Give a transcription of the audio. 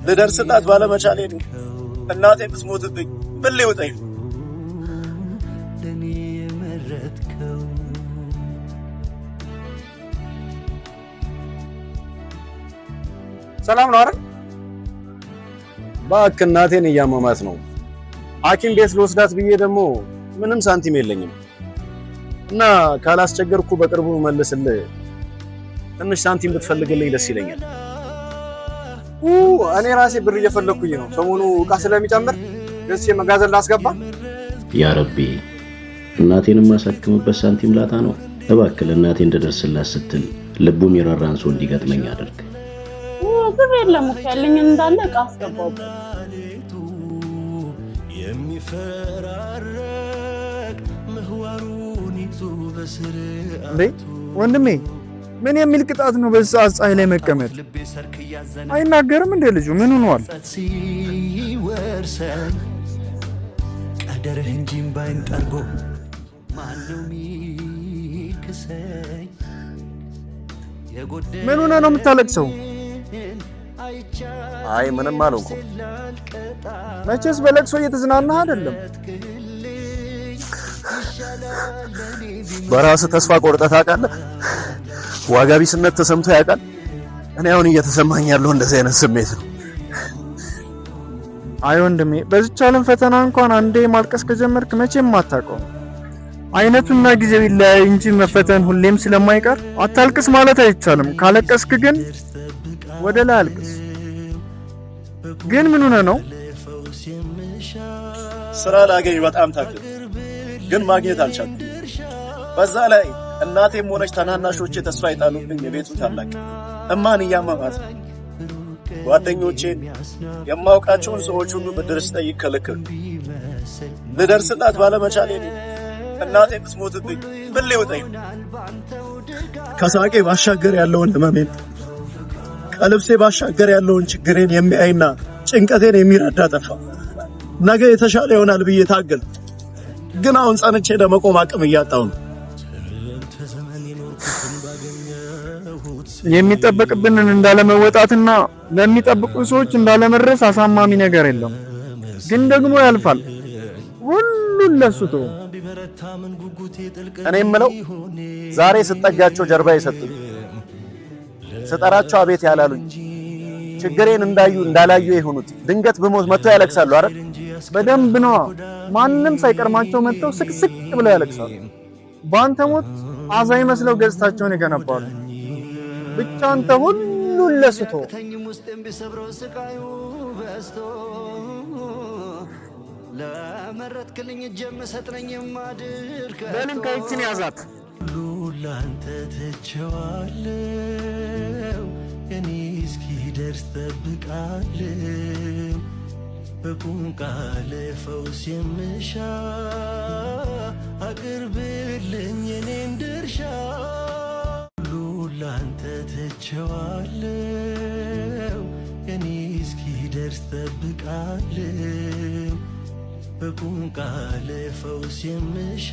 ልደርስላት ባለመቻሌ ነው እናቴ ብትሞትብኝ ምን ሊውጠኝ? ሰላም ነው አይደል? እባክህ እናቴን እያመማት ነው። ሐኪም ቤት ልወስዳት ብዬ ደግሞ ምንም ሳንቲም የለኝም እና ካላስቸገርኩ በቅርቡ መልስልህ ትንሽ ሳንቲም ብትፈልግልኝ ደስ ይለኛል። እኔ ራሴ ብር እየፈለኩኝ ነው። ሰሞኑ ዕቃ ስለሚጨምር ደስ የመጋዘን ላስገባ። ያ ረቢ እናቴንም ማሳክምበት ሳንቲም ላታ ነው። እባክህ እናቴ እንደደርስላት ስትል ልቡ የሚራራን ሰው እንዲገጥመኝ አድርግ። ብር የለም እኮ ያለኝ እንዳለ ዕቃ አስገባው። ወንድሜ ምን የሚል ቅጣት ነው በዛ ፀሐይ ላይ መቀመጥ? አይናገርም እንደ ልጁ ምን ሆኗል? ቀደረህ እንጂም ባይን ጠርጎ ማንም ይክሰኝ። ምን ሆነ ነው የምታለቅሰው? አይ ምንም አልሆንኩም። መቼስ በለቅሶ እየተዝናናህ አይደለም? በራስ ተስፋ ቆርጠህ ታውቃለህ? ዋጋ ቢስነት ተሰምቶ ያውቃል? እኔ አሁን እየተሰማኝ ያለው እንደዚህ አይነት ስሜት ነው። አይ ወንድሜ በዚች ዓለም ፈተና እንኳን አንዴ ማልቀስ ከጀመርክ መቼም አታውቀው። አይነቱና ጊዜው ይለያይ እንጂ መፈተን ሁሌም ስለማይቀር አታልቅስ ማለት አይቻልም። ካለቀስክ ግን ወደ ላይ አልቅስ። ግን ምን ሆነ ነው? ስራ ላገኝ በጣም ታገል፣ ግን ማግኘት አልቻልኩም። በዛ ላይ እናቴም ሆነች ታናናሾቼ ተስፋ ይጣሉብኝ። የቤቱ ታላቅ እማን እያመማት ጓደኞቼን የማውቃቸውን ሰዎች ሁሉ ብድር ስጠይቅ ከልክል። ልደርስላት ባለመቻሌ ነው እናቴ ብትሞትብኝ ምን ሊውጠኝ? ከሳቄ ባሻገር ያለውን ህመሜን ከልብሴ ባሻገር ያለውን ችግሬን የሚያይና ጭንቀቴን የሚረዳ ጠፋ። ነገ የተሻለ ይሆናል ብዬ ታገል፣ ግን አሁን ጸንቼ ለመቆም አቅም እያጣሁ ነው። የሚጠበቅብንን እንዳለመወጣትና ለሚጠብቁን ሰዎች እንዳለመድረስ አሳማሚ ነገር የለም። ግን ደግሞ ያልፋል። ሁሉን ለሱቶ እኔ የምለው ዛሬ ስጠጋቸው ጀርባ የሰጡኝ ስጠራቸው አቤት ያላሉኝ ችግሬን እንዳላዩ የሆኑት ድንገት በሞት መጥተው ያለቅሳሉ አይደል? በደንብ ነው። ማንንም ሳይቀርማቸው መጥተው ስቅስቅ ብለው ያለቅሳሉ። በአንተ ሞት አዛኝ መስለው ገጽታቸውን ይገነባሉ። ብቻ አንተ ሁሉን ለስቶ ለመረጥክልኝ እጄም ሰጥነኝ ማድርከ በልንካይችን ያዛት ላንተ ተቸዋለው እኔ እስኪ ደርስ ጠብቃለው በቁም ቃል ፈውስ የምሻ አቅርብልኝ የኔን ድርሻ ላንተ ተቸዋለው እኔ እስኪ ደርስ ጠብቃለው በቁም ቃል ፈውስ የምሻ